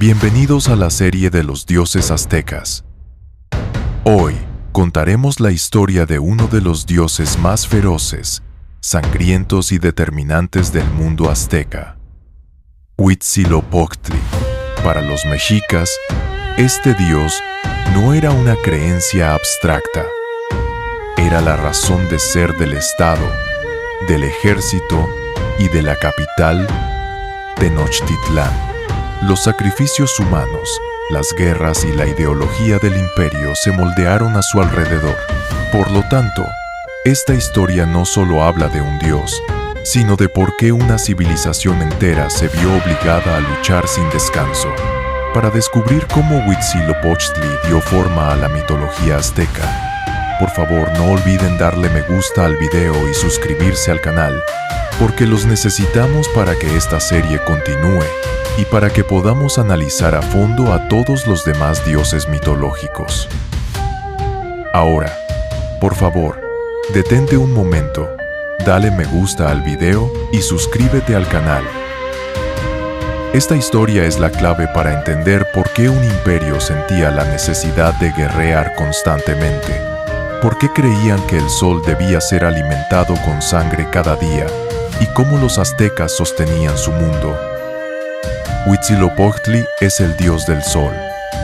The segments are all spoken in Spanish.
Bienvenidos a la serie de los dioses aztecas. Hoy contaremos la historia de uno de los dioses más feroces, sangrientos y determinantes del mundo azteca, Huitzilopochtli. Para los mexicas, este dios no era una creencia abstracta. Era la razón de ser del Estado, del ejército y de la capital, Tenochtitlán. Los sacrificios humanos, las guerras y la ideología del imperio se moldearon a su alrededor. Por lo tanto, esta historia no solo habla de un dios, sino de por qué una civilización entera se vio obligada a luchar sin descanso. Para descubrir cómo Huitzilopochtli dio forma a la mitología azteca, por favor no olviden darle me gusta al video y suscribirse al canal, porque los necesitamos para que esta serie continúe y para que podamos analizar a fondo a todos los demás dioses mitológicos. Ahora, por favor, detente un momento, dale me gusta al video y suscríbete al canal. Esta historia es la clave para entender por qué un imperio sentía la necesidad de guerrear constantemente. ¿Por qué creían que el sol debía ser alimentado con sangre cada día? ¿Y cómo los aztecas sostenían su mundo? Huitzilopochtli es el dios del sol,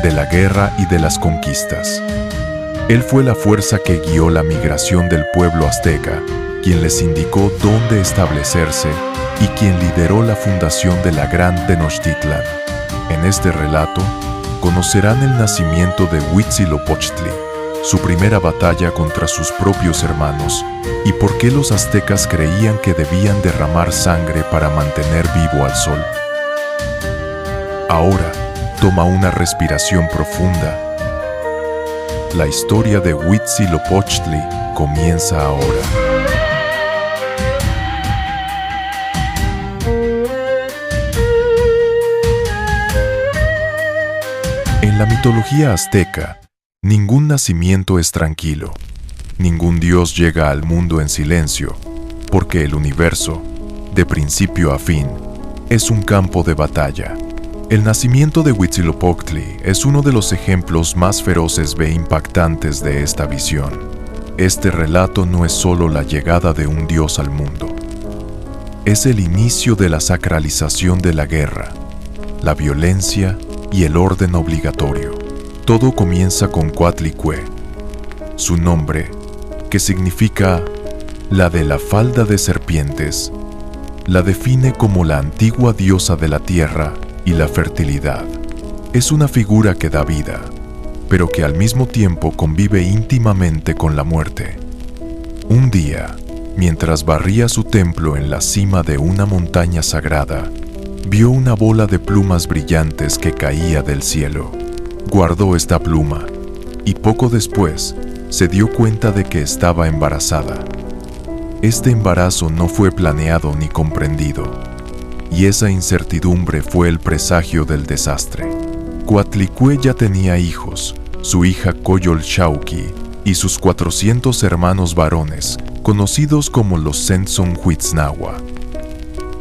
de la guerra y de las conquistas. Él fue la fuerza que guió la migración del pueblo azteca, quien les indicó dónde establecerse y quien lideró la fundación de la gran Tenochtitlán. En este relato, conocerán el nacimiento de Huitzilopochtli, su primera batalla contra sus propios hermanos y por qué los aztecas creían que debían derramar sangre para mantener vivo al sol. Ahora, toma una respiración profunda. La historia de Huitzilopochtli comienza ahora. En la mitología azteca, ningún nacimiento es tranquilo. Ningún dios llega al mundo en silencio, porque el universo, de principio a fin, es un campo de batalla. El nacimiento de Huitzilopochtli es uno de los ejemplos más feroces e impactantes de esta visión. Este relato no es solo la llegada de un dios al mundo. Es el inicio de la sacralización de la guerra, la violencia y el orden obligatorio. Todo comienza con Coatlicue. Su nombre, que significa la de la falda de serpientes, la define como la antigua diosa de la tierra y la fertilidad. Es una figura que da vida, pero que al mismo tiempo convive íntimamente con la muerte. Un día, mientras barría su templo en la cima de una montaña sagrada, vio una bola de plumas brillantes que caía del cielo. Guardó esta pluma y poco después se dio cuenta de que estaba embarazada. Este embarazo no fue planeado ni comprendido, y esa incertidumbre fue el presagio del desastre. Coatlicue ya tenía hijos, su hija Coyolxauhqui y sus 400 hermanos varones, conocidos como los Centzonhuitznahua.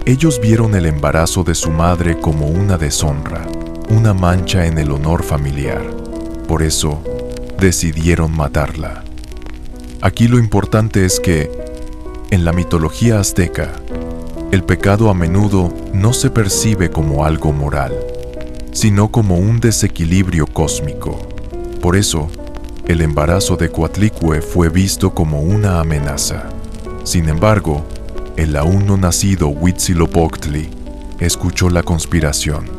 Ellos vieron el embarazo de su madre como una deshonra, una mancha en el honor familiar. Por eso, decidieron matarla. Aquí lo importante es que, en la mitología azteca, el pecado a menudo no se percibe como algo moral, sino como un desequilibrio cósmico. Por eso, el embarazo de Coatlicue fue visto como una amenaza. Sin embargo, el aún no nacido Huitzilopochtli escuchó la conspiración.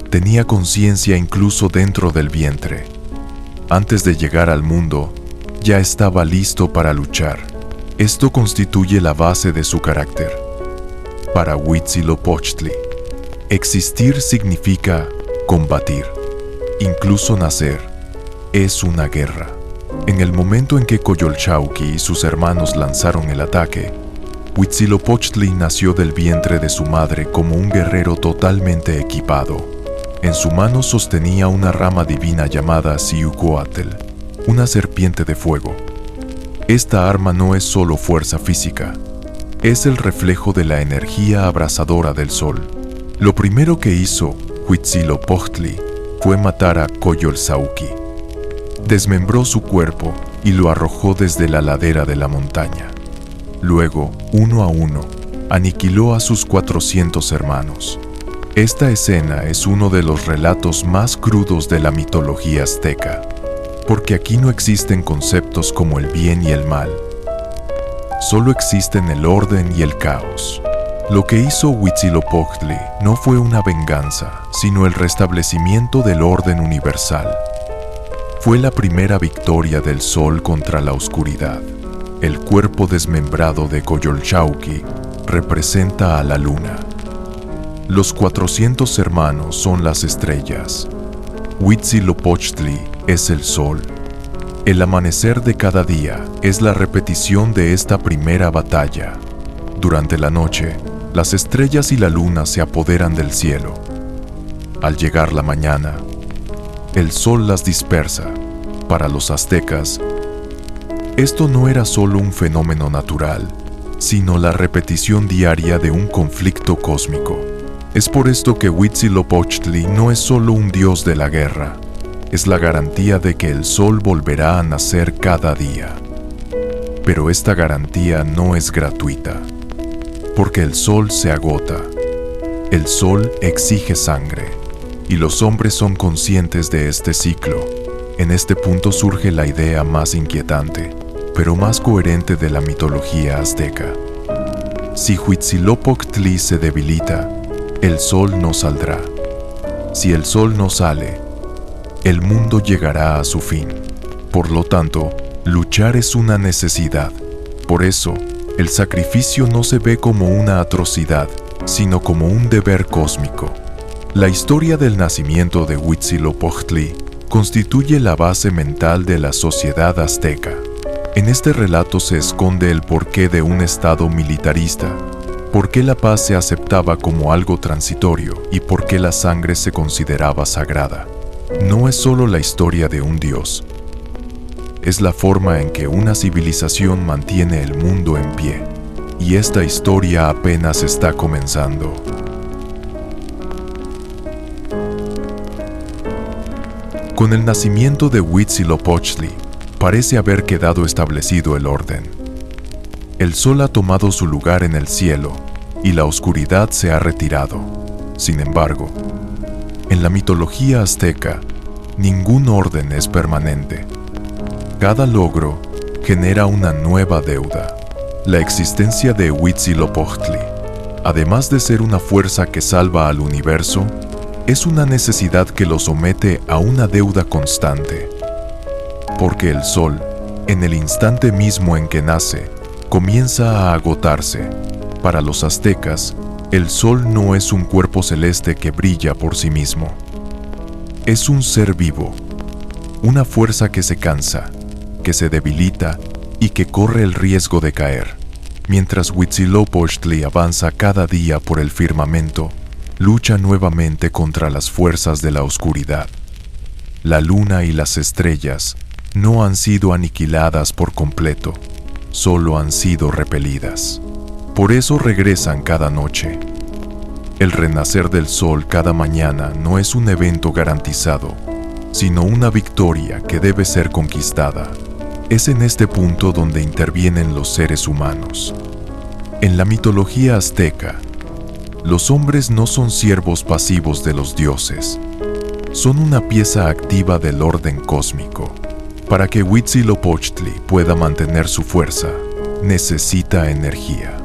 Tenía conciencia incluso dentro del vientre. Antes de llegar al mundo, ya estaba listo para luchar. Esto constituye la base de su carácter. Para Huitzilopochtli, existir significa combatir. Incluso nacer es una guerra. En el momento en que Coyolxauhqui y sus hermanos lanzaron el ataque, Huitzilopochtli nació del vientre de su madre como un guerrero totalmente equipado. En su mano sostenía una rama divina llamada Ciucoatl, una serpiente de fuego. Esta arma no es solo fuerza física, es el reflejo de la energía abrasadora del sol. Lo primero que hizo Huitzilopochtli fue matar a Coyolxauhqui. Desmembró su cuerpo y lo arrojó desde la ladera de la montaña. Luego, uno a uno, aniquiló a sus 400 hermanos. Esta escena es uno de los relatos más crudos de la mitología azteca, porque aquí no existen conceptos como el bien y el mal. Solo existen el orden y el caos. Lo que hizo Huitzilopochtli no fue una venganza, sino el restablecimiento del orden universal. Fue la primera victoria del sol contra la oscuridad. El cuerpo desmembrado de Coyolxauhqui representa a la luna. Los 400 hermanos son las estrellas. Huitzilopochtli es el sol. El amanecer de cada día es la repetición de esta primera batalla. Durante la noche, las estrellas y la luna se apoderan del cielo. Al llegar la mañana, el sol las dispersa. Para los aztecas, esto no era solo un fenómeno natural, sino la repetición diaria de un conflicto cósmico. Es por esto que Huitzilopochtli no es solo un dios de la guerra, es la garantía de que el sol volverá a nacer cada día. Pero esta garantía no es gratuita, porque el sol se agota. El sol exige sangre, y los hombres son conscientes de este ciclo. En este punto surge la idea más inquietante, pero más coherente de la mitología azteca. Si Huitzilopochtli se debilita, el sol no saldrá. Si el sol no sale, el mundo llegará a su fin. Por lo tanto, luchar es una necesidad. Por eso, el sacrificio no se ve como una atrocidad, sino como un deber cósmico. La historia del nacimiento de Huitzilopochtli constituye la base mental de la sociedad azteca. En este relato se esconde el porqué de un estado militarista, por qué la paz se aceptaba como algo transitorio y por qué la sangre se consideraba sagrada. No es solo la historia de un dios, es la forma en que una civilización mantiene el mundo en pie, y esta historia apenas está comenzando. Con el nacimiento de Huitzilopochtli, parece haber quedado establecido el orden. El sol ha tomado su lugar en el cielo y la oscuridad se ha retirado. Sin embargo, en la mitología azteca, ningún orden es permanente. Cada logro genera una nueva deuda. La existencia de Huitzilopochtli, además de ser una fuerza que salva al universo, es una necesidad que lo somete a una deuda constante. Porque el sol, en el instante mismo en que nace, comienza a agotarse. Para los aztecas, el sol no es un cuerpo celeste que brilla por sí mismo. Es un ser vivo, una fuerza que se cansa, que se debilita y que corre el riesgo de caer. Mientras Huitzilopochtli avanza cada día por el firmamento, lucha nuevamente contra las fuerzas de la oscuridad. La luna y las estrellas no han sido aniquiladas por completo, solo han sido repelidas. Por eso regresan cada noche. El renacer del sol cada mañana no es un evento garantizado, sino una victoria que debe ser conquistada. Es en este punto donde intervienen los seres humanos. En la mitología azteca, los hombres no son siervos pasivos de los dioses. Son una pieza activa del orden cósmico. Para que Huitzilopochtli pueda mantener su fuerza, necesita energía.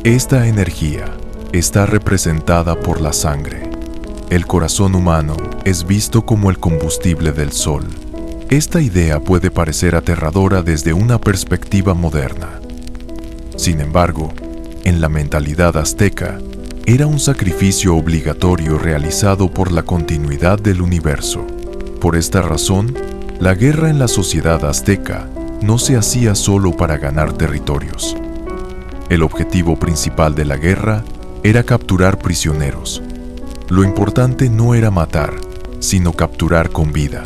Esta energía está representada por la sangre. El corazón humano es visto como el combustible del sol. Esta idea puede parecer aterradora desde una perspectiva moderna. Sin embargo, en la mentalidad azteca, era un sacrificio obligatorio realizado por la continuidad del universo. Por esta razón, la guerra en la sociedad azteca no se hacía solo para ganar territorios. El objetivo principal de la guerra era capturar prisioneros. Lo importante no era matar, sino capturar con vida,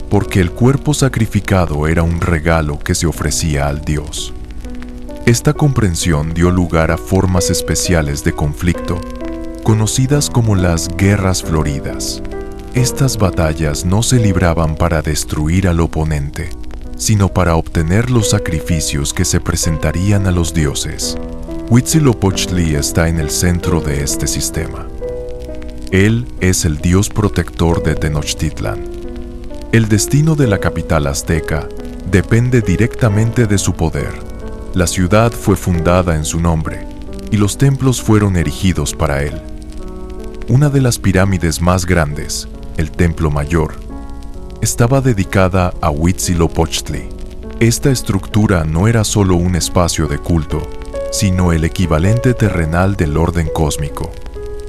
porque el cuerpo sacrificado era un regalo que se ofrecía al dios. Esta comprensión dio lugar a formas especiales de conflicto, conocidas como las Guerras Floridas. Estas batallas no se libraban para destruir al oponente, sino para obtener los sacrificios que se presentarían a los dioses. Huitzilopochtli está en el centro de este sistema. Él es el dios protector de Tenochtitlan. El destino de la capital azteca depende directamente de su poder. La ciudad fue fundada en su nombre y los templos fueron erigidos para él. Una de las pirámides más grandes, el Templo Mayor, estaba dedicada a Huitzilopochtli. Esta estructura no era solo un espacio de culto, sino el equivalente terrenal del orden cósmico.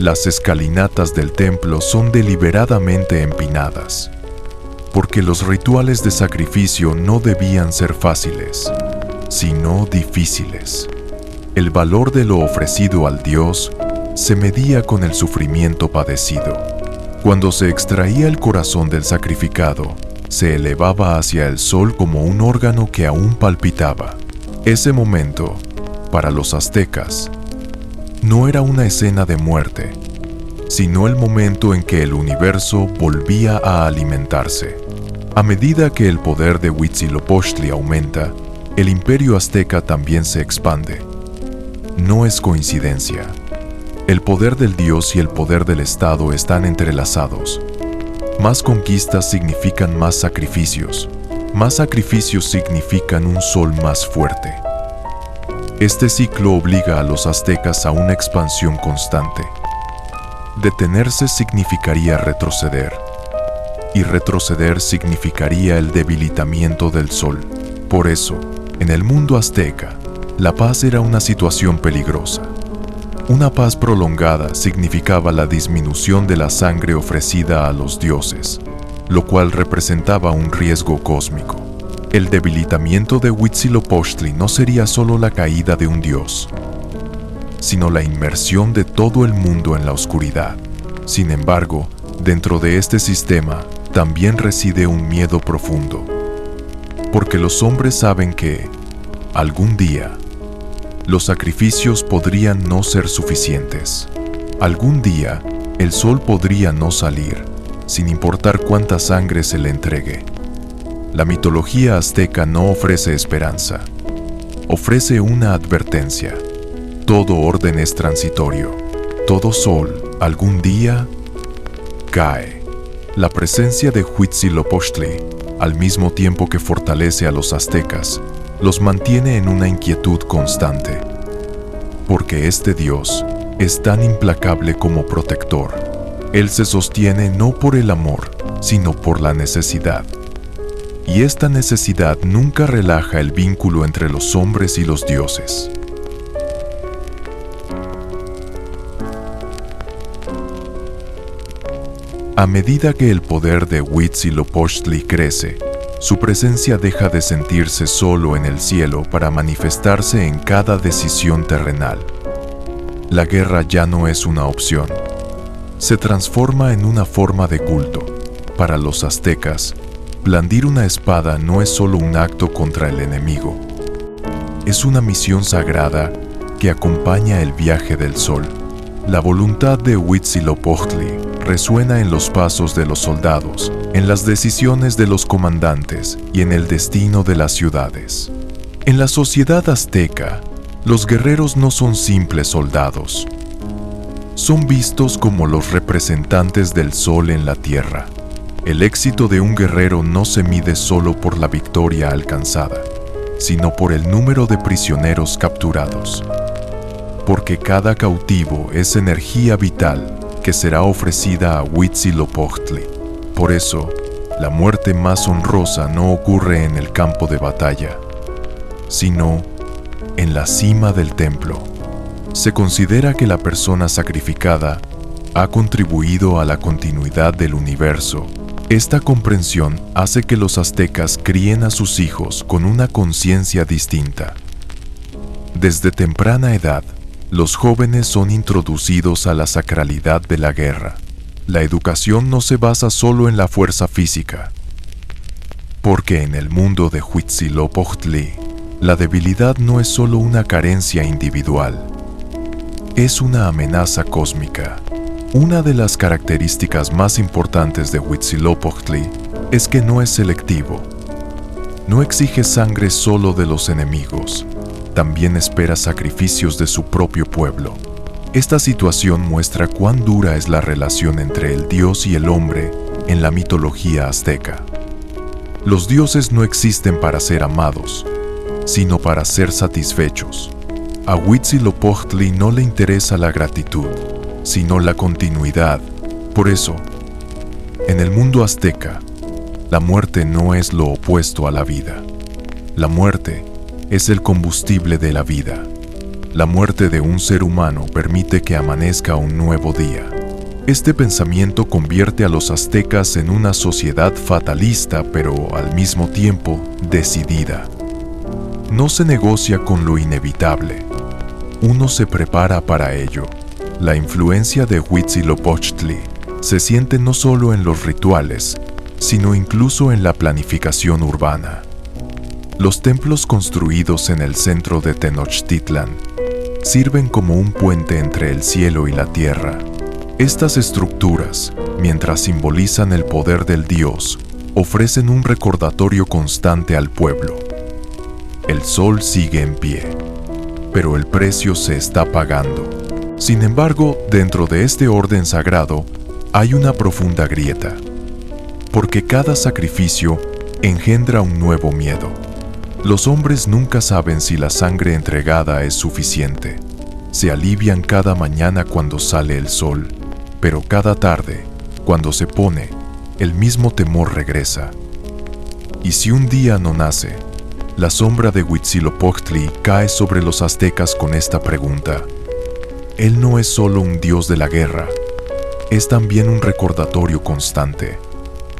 Las escalinatas del templo son deliberadamente empinadas, porque los rituales de sacrificio no debían ser fáciles, sino difíciles. El valor de lo ofrecido al dios se medía con el sufrimiento padecido. Cuando se extraía el corazón del sacrificado, se elevaba hacia el sol como un órgano que aún palpitaba. Ese momento, para los aztecas, no era una escena de muerte, sino el momento en que el universo volvía a alimentarse. A medida que el poder de Huitzilopochtli aumenta, el imperio azteca también se expande. No es coincidencia. El poder del dios y el poder del Estado están entrelazados. Más conquistas significan más sacrificios. Más sacrificios significan un sol más fuerte. Este ciclo obliga a los aztecas a una expansión constante. Detenerse significaría retroceder, y retroceder significaría el debilitamiento del sol. Por eso, en el mundo azteca, la paz era una situación peligrosa. Una paz prolongada significaba la disminución de la sangre ofrecida a los dioses, lo cual representaba un riesgo cósmico. El debilitamiento de Huitzilopochtli no sería solo la caída de un dios, sino la inmersión de todo el mundo en la oscuridad. Sin embargo, dentro de este sistema también reside un miedo profundo, porque los hombres saben que, algún día, los sacrificios podrían no ser suficientes. Algún día, el sol podría no salir, sin importar cuánta sangre se le entregue. La mitología azteca no ofrece esperanza, ofrece una advertencia. Todo orden es transitorio. Todo sol, algún día, cae. La presencia de Huitzilopochtli, al mismo tiempo que fortalece a los aztecas, los mantiene en una inquietud constante. Porque este dios es tan implacable como protector. Él se sostiene no por el amor, sino por la necesidad. Y esta necesidad nunca relaja el vínculo entre los hombres y los dioses. A medida que el poder de Huitzilopochtli crece, su presencia deja de sentirse solo en el cielo para manifestarse en cada decisión terrenal. La guerra ya no es una opción. Se transforma en una forma de culto. Para los aztecas, blandir una espada no es solo un acto contra el enemigo. Es una misión sagrada que acompaña el viaje del sol. La voluntad de Huitzilopochtli resuena en los pasos de los soldados, en las decisiones de los comandantes y en el destino de las ciudades. En la sociedad azteca, los guerreros no son simples soldados. Son vistos como los representantes del sol en la tierra. El éxito de un guerrero no se mide solo por la victoria alcanzada, sino por el número de prisioneros capturados. Porque cada cautivo es energía vital que será ofrecida a Huitzilopochtli. Por eso, la muerte más honrosa no ocurre en el campo de batalla, sino en la cima del templo. Se considera que la persona sacrificada ha contribuido a la continuidad del universo. Esta comprensión hace que los aztecas críen a sus hijos con una conciencia distinta. Desde temprana edad, los jóvenes son introducidos a la sacralidad de la guerra. La educación no se basa solo en la fuerza física, porque en el mundo de Huitzilopochtli, la debilidad no es solo una carencia individual, es una amenaza cósmica. Una de las características más importantes de Huitzilopochtli es que no es selectivo. No exige sangre solo de los enemigos, también espera sacrificios de su propio pueblo. Esta situación muestra cuán dura es la relación entre el dios y el hombre en la mitología azteca. Los dioses no existen para ser amados, sino para ser satisfechos. A Huitzilopochtli no le interesa la gratitud, sino la continuidad. Por eso, en el mundo azteca, la muerte no es lo opuesto a la vida. La muerte es el combustible de la vida. La muerte de un ser humano permite que amanezca un nuevo día. Este pensamiento convierte a los aztecas en una sociedad fatalista, pero al mismo tiempo decidida. No se negocia con lo inevitable. Uno se prepara para ello. La influencia de Huitzilopochtli se siente no solo en los rituales, sino incluso en la planificación urbana. Los templos construidos en el centro de Tenochtitlan sirven como un puente entre el cielo y la tierra. Estas estructuras, mientras simbolizan el poder del dios, ofrecen un recordatorio constante al pueblo. El sol sigue en pie, pero el precio se está pagando. Sin embargo, dentro de este orden sagrado, hay una profunda grieta, porque cada sacrificio engendra un nuevo miedo. Los hombres nunca saben si la sangre entregada es suficiente. Se alivian cada mañana cuando sale el sol, pero cada tarde, cuando se pone, el mismo temor regresa. Y si un día no nace, la sombra de Huitzilopochtli cae sobre los aztecas con esta pregunta. Él no es solo un dios de la guerra, es también un recordatorio constante.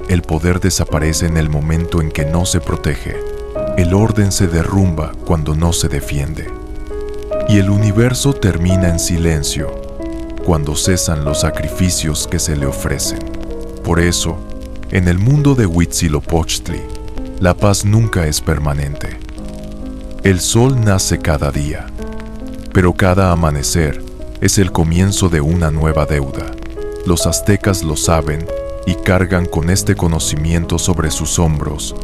El poder desaparece en el momento en que no se protege. El orden se derrumba cuando no se defiende. Y el universo termina en silencio cuando cesan los sacrificios que se le ofrecen. Por eso, en el mundo de Huitzilopochtli, la paz nunca es permanente. El sol nace cada día, pero cada amanecer es el comienzo de una nueva deuda. Los aztecas lo saben y cargan con este conocimiento sobre sus hombros,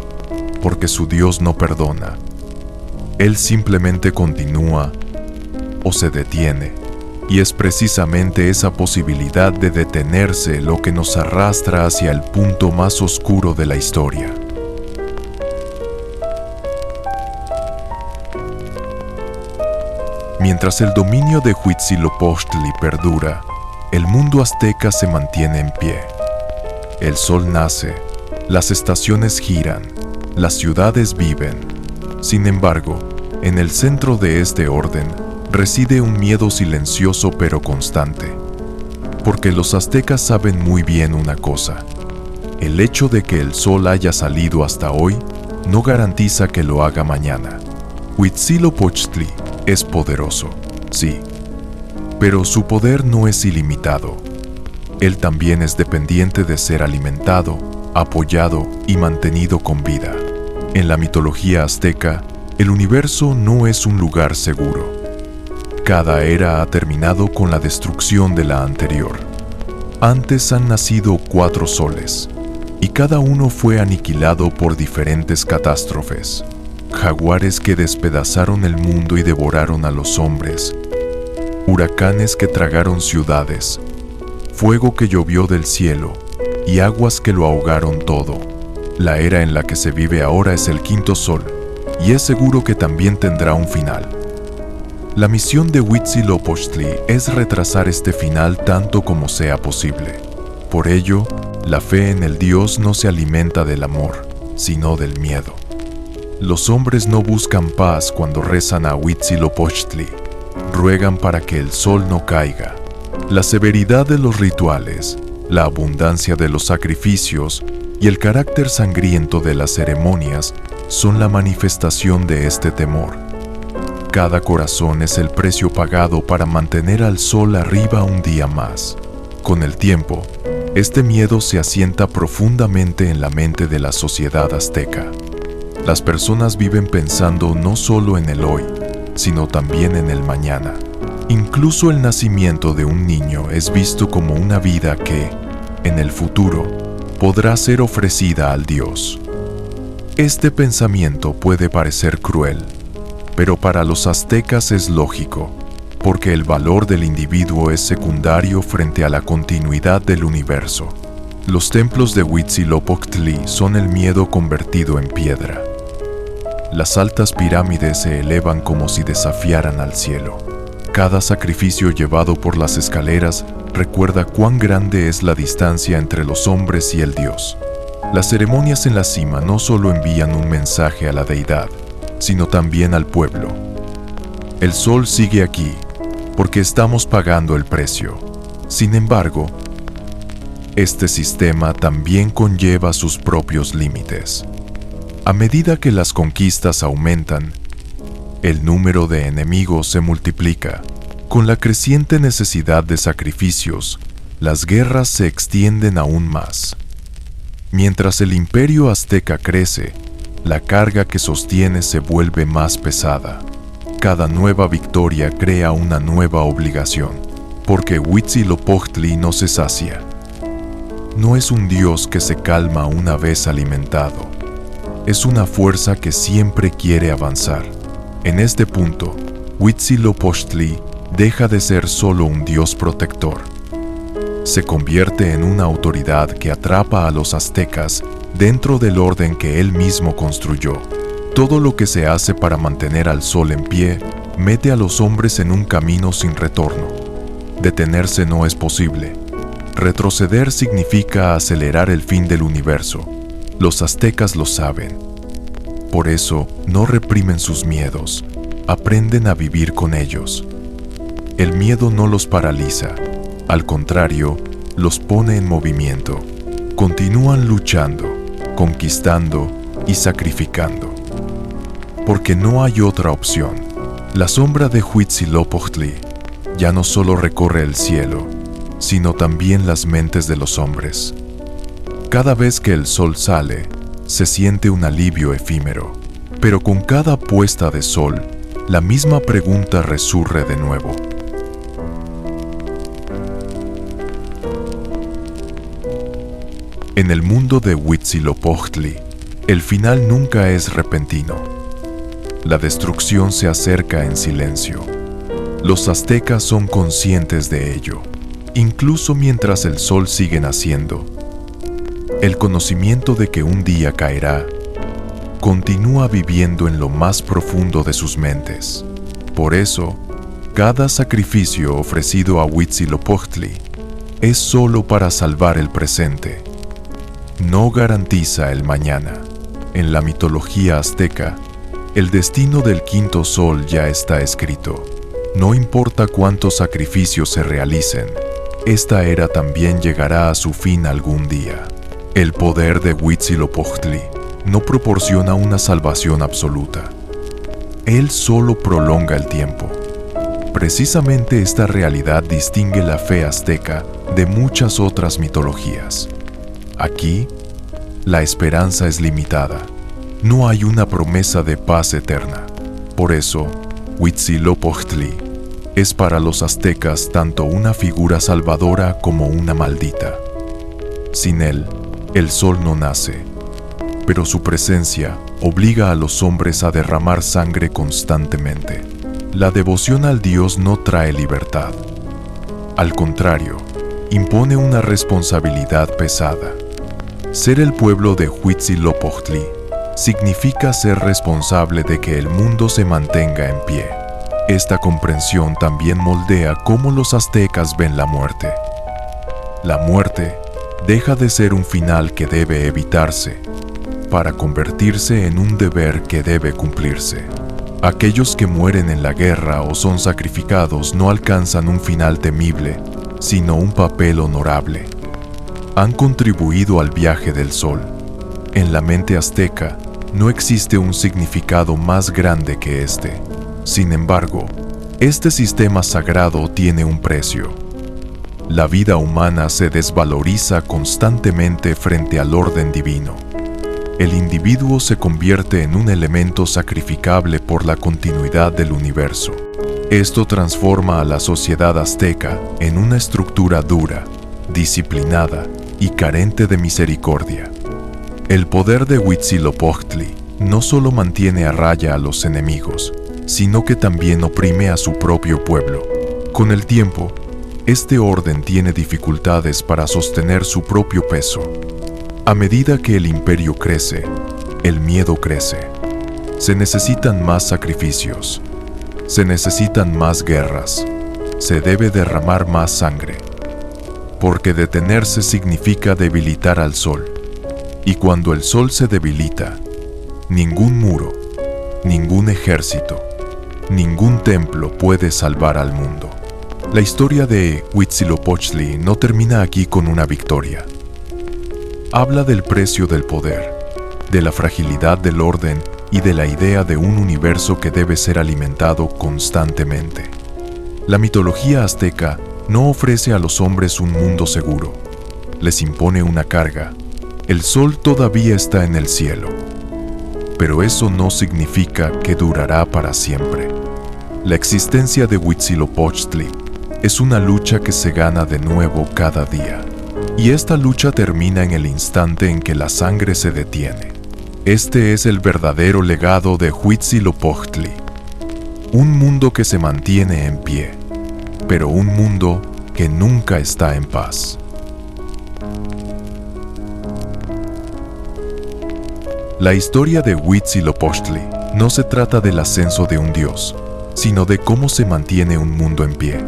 porque su Dios no perdona. Él simplemente continúa o se detiene, y es precisamente esa posibilidad de detenerse lo que nos arrastra hacia el punto más oscuro de la historia. Mientras el dominio de Huitzilopochtli perdura, el mundo azteca se mantiene en pie. El sol nace, las estaciones giran, las ciudades viven. Sin embargo, en el centro de este orden reside un miedo silencioso pero constante. Porque los aztecas saben muy bien una cosa: el hecho de que el sol haya salido hasta hoy no garantiza que lo haga mañana. Huitzilopochtli es poderoso, sí, pero su poder no es ilimitado. Él también es dependiente de ser alimentado, apoyado y mantenido con vida. En la mitología azteca, el universo no es un lugar seguro. Cada era ha terminado con la destrucción de la anterior. Antes han nacido 4 soles, y cada uno fue aniquilado por diferentes catástrofes. Jaguares que despedazaron el mundo y devoraron a los hombres, huracanes que tragaron ciudades, fuego que llovió del cielo y aguas que lo ahogaron todo. La era en la que se vive ahora es el 5.º sol, y es seguro que también tendrá un final. La misión de Huitzilopochtli es retrasar este final tanto como sea posible. Por ello, la fe en el Dios no se alimenta del amor, sino del miedo. Los hombres no buscan paz cuando rezan a Huitzilopochtli, ruegan para que el sol no caiga. La severidad de los rituales, la abundancia de los sacrificios y el carácter sangriento de las ceremonias son la manifestación de este temor. Cada corazón es el precio pagado para mantener al sol arriba un día más. Con el tiempo, este miedo se asienta profundamente en la mente de la sociedad azteca. Las personas viven pensando no solo en el hoy, sino también en el mañana. Incluso el nacimiento de un niño es visto como una vida que, en el futuro, podrá ser ofrecida al Dios. Este pensamiento puede parecer cruel, pero para los aztecas es lógico, porque el valor del individuo es secundario frente a la continuidad del universo. Los templos de Huitzilopochtli son el miedo convertido en piedra. Las altas pirámides se elevan como si desafiaran al cielo. Cada sacrificio llevado por las escaleras recuerda cuán grande es la distancia entre los hombres y el Dios. Las ceremonias en la cima no solo envían un mensaje a la deidad, sino también al pueblo. El sol sigue aquí, porque estamos pagando el precio. Sin embargo, este sistema también conlleva sus propios límites. A medida que las conquistas aumentan, el número de enemigos se multiplica. Con la creciente necesidad de sacrificios, las guerras se extienden aún más. Mientras el imperio azteca crece, la carga que sostiene se vuelve más pesada. Cada nueva victoria crea una nueva obligación, porque Huitzilopochtli no se sacia. No es un dios que se calma una vez alimentado. Es una fuerza que siempre quiere avanzar. En este punto, Huitzilopochtli deja de ser solo un dios protector. Se convierte en una autoridad que atrapa a los aztecas dentro del orden que él mismo construyó. Todo lo que se hace para mantener al sol en pie mete a los hombres en un camino sin retorno. Detenerse no es posible. Retroceder significa acelerar el fin del universo. Los aztecas lo saben. Por eso no reprimen sus miedos, aprenden a vivir con ellos. El miedo no los paraliza, al contrario, los pone en movimiento. Continúan luchando, conquistando y sacrificando. Porque no hay otra opción. La sombra de Huitzilopochtli ya no solo recorre el cielo, sino también las mentes de los hombres. Cada vez que el sol sale, se siente un alivio efímero, pero con cada puesta de sol, la misma pregunta resurge de nuevo. En el mundo de Huitzilopochtli, el final nunca es repentino. La destrucción se acerca en silencio. Los aztecas son conscientes de ello, incluso mientras el sol sigue naciendo. El conocimiento de que un día caerá continúa viviendo en lo más profundo de sus mentes. Por eso, cada sacrificio ofrecido a Huitzilopochtli es solo para salvar el presente. No garantiza el mañana. En la mitología azteca, el destino del quinto sol ya está escrito. No importa cuántos sacrificios se realicen, esta era también llegará a su fin algún día. El poder de Huitzilopochtli no proporciona una salvación absoluta. Él solo prolonga el tiempo. Precisamente esta realidad distingue la fe azteca de muchas otras mitologías. Aquí, la esperanza es limitada. No hay una promesa de paz eterna. Por eso, Huitzilopochtli es para los aztecas tanto una figura salvadora como una maldita. Sin él, el sol no nace, pero su presencia obliga a los hombres a derramar sangre constantemente. La devoción al Dios no trae libertad. Al contrario, impone una responsabilidad pesada. Ser el pueblo de Huitzilopochtli significa ser responsable de que el mundo se mantenga en pie. Esta comprensión también moldea cómo los aztecas ven la muerte. La muerte deja de ser un final que debe evitarse, para convertirse en un deber que debe cumplirse. Aquellos que mueren en la guerra o son sacrificados no alcanzan un final temible, sino un papel honorable. Han contribuido al viaje del sol. En la mente azteca no existe un significado más grande que este. Sin embargo, este sistema sagrado tiene un precio. La vida humana se desvaloriza constantemente frente al orden divino. El individuo se convierte en un elemento sacrificable por la continuidad del universo. Esto transforma a la sociedad azteca en una estructura dura, disciplinada y carente de misericordia. El poder de Huitzilopochtli no solo mantiene a raya a los enemigos, sino que también oprime a su propio pueblo. Con el tiempo, este orden tiene dificultades para sostener su propio peso. A medida que el imperio crece, el miedo crece. Se necesitan más sacrificios. Se necesitan más guerras. Se debe derramar más sangre. Porque detenerse significa debilitar al sol. Y cuando el sol se debilita, ningún muro, ningún ejército, ningún templo puede salvar al mundo. La historia de Huitzilopochtli no termina aquí con una victoria. Habla del precio del poder, de la fragilidad del orden y de la idea de un universo que debe ser alimentado constantemente. La mitología azteca no ofrece a los hombres un mundo seguro. Les impone una carga. El sol todavía está en el cielo. Pero eso no significa que durará para siempre. La existencia de Huitzilopochtli es una lucha que se gana de nuevo cada día. Y esta lucha termina en el instante en que la sangre se detiene. Este es el verdadero legado de Huitzilopochtli. Un mundo que se mantiene en pie, pero un mundo que nunca está en paz. La historia de Huitzilopochtli no se trata del ascenso de un dios, sino de cómo se mantiene un mundo en pie.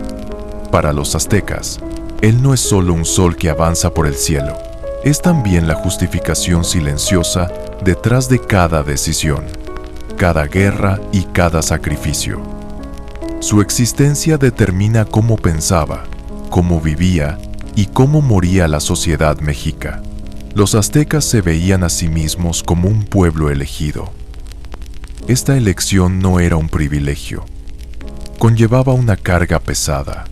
Para los aztecas, él no es solo un sol que avanza por el cielo, es también la justificación silenciosa detrás de cada decisión, cada guerra y cada sacrificio. Su existencia determina cómo pensaba, cómo vivía y cómo moría la sociedad mexica. Los aztecas se veían a sí mismos como un pueblo elegido. Esta elección no era un privilegio. Conllevaba una carga pesada.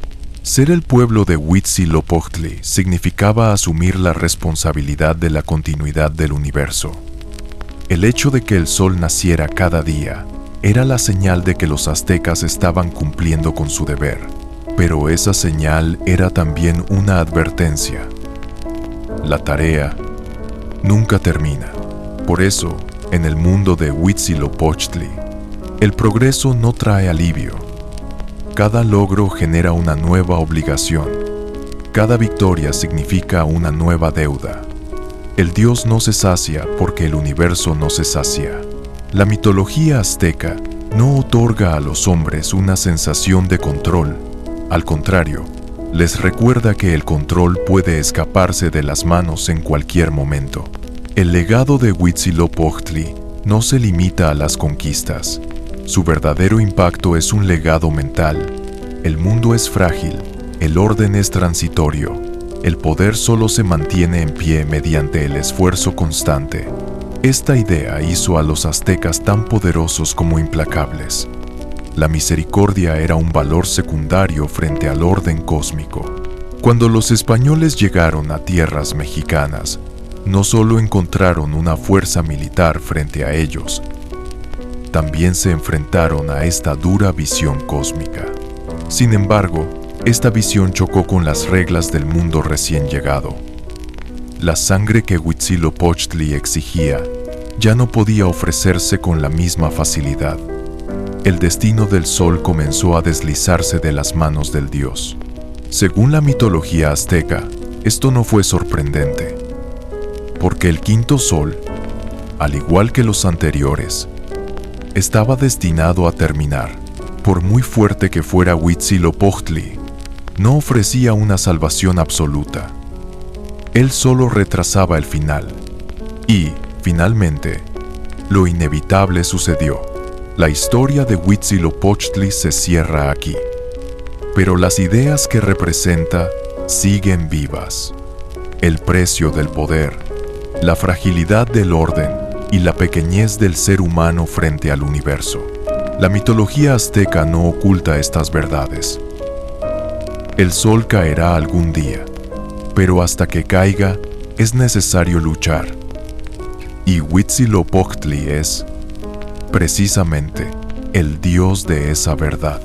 Ser el pueblo de Huitzilopochtli significaba asumir la responsabilidad de la continuidad del universo. El hecho de que el sol naciera cada día era la señal de que los aztecas estaban cumpliendo con su deber, pero esa señal era también una advertencia. La tarea nunca termina. Por eso, en el mundo de Huitzilopochtli, el progreso no trae alivio. Cada logro genera una nueva obligación. Cada victoria significa una nueva deuda. El Dios no se sacia porque el universo no se sacia. La mitología azteca no otorga a los hombres una sensación de control. Al contrario, les recuerda que el control puede escaparse de las manos en cualquier momento. El legado de Huitzilopochtli no se limita a las conquistas. Su verdadero impacto es un legado mental. El mundo es frágil, el orden es transitorio. El poder solo se mantiene en pie mediante el esfuerzo constante. Esta idea hizo a los aztecas tan poderosos como implacables. La misericordia era un valor secundario frente al orden cósmico. Cuando los españoles llegaron a tierras mexicanas, no solo encontraron una fuerza militar frente a ellos, también se enfrentaron a esta dura visión cósmica. Sin embargo, esta visión chocó con las reglas del mundo recién llegado. La sangre que Huitzilopochtli exigía ya no podía ofrecerse con la misma facilidad. El destino del sol comenzó a deslizarse de las manos del dios. Según la mitología azteca, esto no fue sorprendente, porque el quinto sol, al igual que los anteriores, estaba destinado a terminar. Por muy fuerte que fuera Huitzilopochtli, no ofrecía una salvación absoluta. Él solo retrasaba el final. Y, finalmente, lo inevitable sucedió. La historia de Huitzilopochtli se cierra aquí. Pero las ideas que representa siguen vivas. El precio del poder, la fragilidad del orden y la pequeñez del ser humano frente al universo. La mitología azteca no oculta estas verdades. El sol caerá algún día, pero hasta que caiga es necesario luchar. Y Huitzilopochtli es, precisamente, el dios de esa verdad.